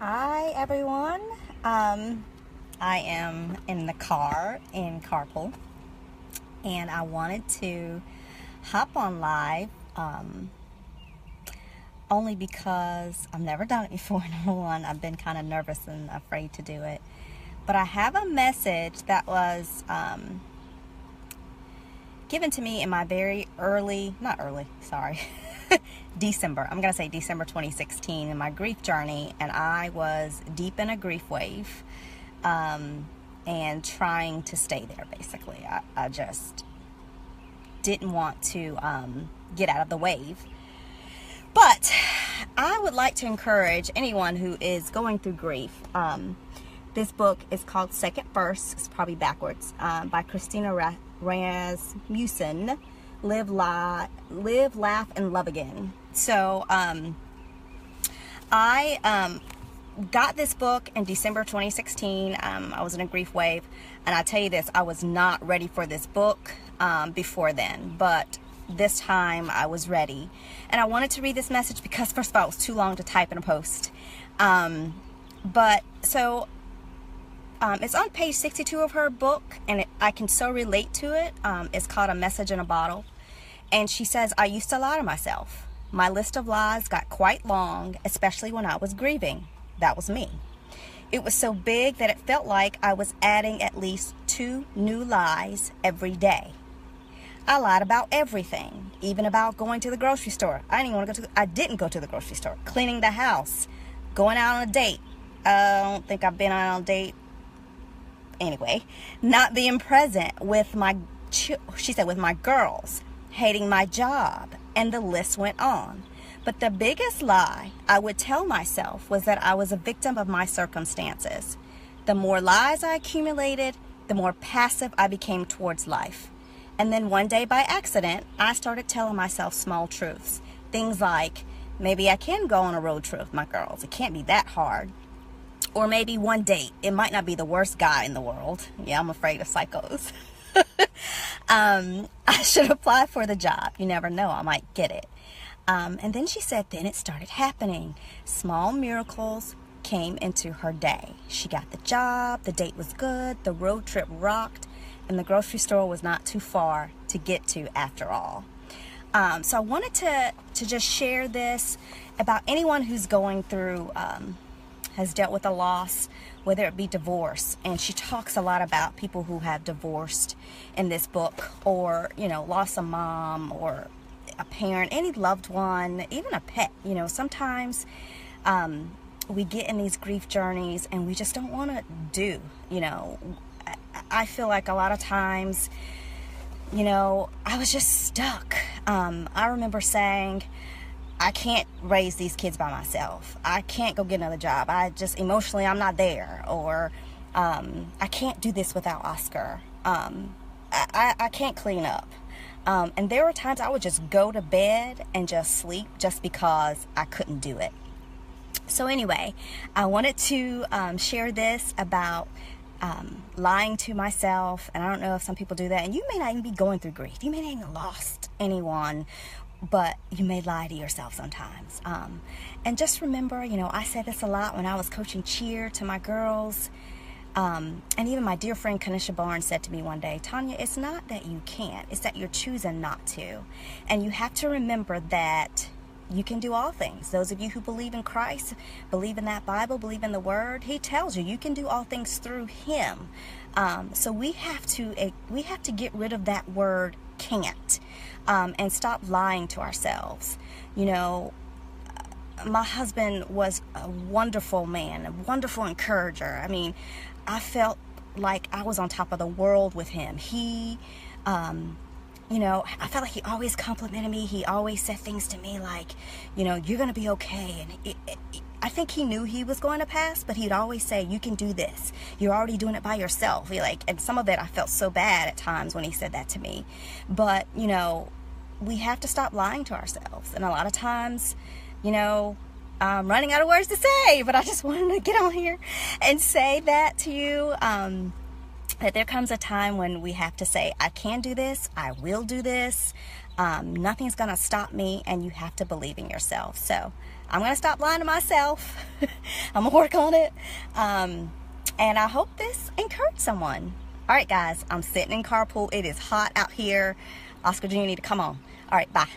Hi everyone. I am in the car in carpool, and I wanted to hop on live only because I've never done it before. Number one, I've been kind of nervous and afraid to do it, but I have a message that was given to me in my very December. I'm going to say December 2016 in my grief journey, and I was deep in a grief wave and trying to stay there, basically. I just didn't want to get out of the wave. But I would like to encourage anyone who is going through grief. This book is called Second Verse. It's probably backwards, by Christina Rasmussen. Live, Laugh, and Love Again. So I got this book in December 2016. I was in a grief wave, and I tell you this, I was not ready for this book before then, but this time I was ready. And I wanted to read this message because, first of all, it was too long to type in a post. It's on page 62 of her book, and I can so relate to it. It's called A Message in a Bottle. And she says, I used to lie to myself. My list of lies got quite long, especially when I was grieving. That was me. It was so big that it felt like I was adding at least 2 new lies every day. I lied about everything, even about going to the grocery store. I didn't go to the grocery store. Cleaning the house, going out on a date. I don't think I've been out on a date. Anyway, not being present with with my girls, hating my job, and the list went on. But the biggest lie I would tell myself was that I was a victim of my circumstances. The more lies I accumulated, the more passive I became towards life. And then one day, by accident, I started telling myself small truths. Things like, maybe I can go on a road trip with my girls. It can't be that hard. Or maybe one date. It might not be the worst guy in the world. Yeah, I'm afraid of psychos. I should apply for the job. You never know, I might get it. And then she said, then it started happening. Small miracles came into her day. She got the job, the date was good, the road trip rocked, and the grocery store was not too far to get to after all. So I wanted to just share this about anyone who's going through, has dealt with a loss, whether it be divorce. And she talks a lot about people who have divorced in this book, or, lost a mom or a parent, any loved one, even a pet. Sometimes we get in these grief journeys and we just don't want to do, I feel like a lot of times, I was just stuck. I remember saying, I can't raise these kids by myself. I can't go get another job. Emotionally, I'm not there. Or I can't do this without Oscar. I can't clean up. And there were times I would just go to bed and just sleep just because I couldn't do it. So anyway, I wanted to share this about lying to myself. And I don't know if some people do that. And you may not even be going through grief. You may not even lost anyone, but you may lie to yourself sometimes. And just remember, I said this a lot when I was coaching cheer to my girls. And even my dear friend Kanisha Barnes said to me one day, Tanya, it's not that you can't, it's that you're choosing not to. And you have to remember that you can do all things. Those of you who believe in Christ, believe in that Bible, believe in the Word, He tells you can do all things through Him. So we have to get rid of that word can't. And stop lying to ourselves. My husband was a wonderful man, a wonderful encourager. I mean, I felt like I was on top of the world with him. He, I felt like he always complimented me. He always said things to me like, you're going to be okay. And I think he knew he was going to pass, but he'd always say, you can do this. You're already doing it by yourself. And some of it, I felt so bad at times when he said that to me. But, we have to stop lying to ourselves. And a lot of times, I'm running out of words to say, but I just wanted to get on here and say that to you, that there comes a time when we have to say, I can do this. I will do this. Nothing's going to stop me, and you have to believe in yourself. So I'm going to stop lying to myself. I'm going to work on it. And I hope this encouraged someone. All right, guys, I'm sitting in carpool. It is hot out here. Oscar Jr., you need to come on. All right, bye.